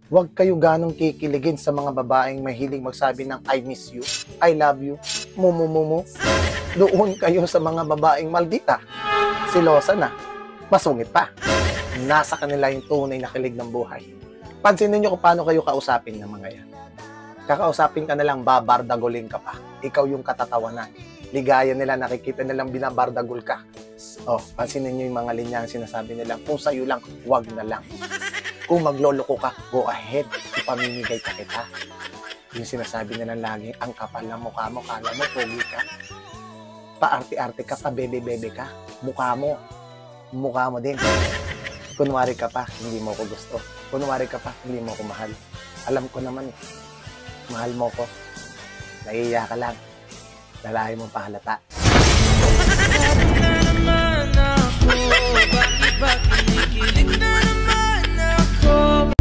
Huwag kayo ganong kikiligin sa mga babaeng mahilig magsabi ng I miss you, I love you, mumu. Doon kayo sa mga babaeng maldita, silosa na, masungit pa. Nasa kanila yung tunay na kilig ng buhay. Pansinin nyo kung paano kayo kausapin ng mga yan. Kakausapin ka nalang, babardagulin ka pa. Ikaw yung katatawanan. Ligaya nila, nakikita nilang binabardagul ka. Oh, pansinin nyo yung mga linyang sinasabi nila. Kung sa'yo lang, wag na lang. Kung magloloko ka, go ahead. Ipamimigay ka kita. Yung sinasabi nila lagi, ang kapal ng mukha mo, kala mo, pogi ka. Paarte-arte ka, pa bebe-bebe ka. Mukha mo din. Kunwari ka pa, hindi mo ko gusto. Kunwari ka pa, hindi mo ko mahal. Alam ko naman eh. Mahal mo ko. Naiiya ka lang. Lalahi mong pahalata. Bakit na naman ako? Bakit ba kinikilig na naman ako?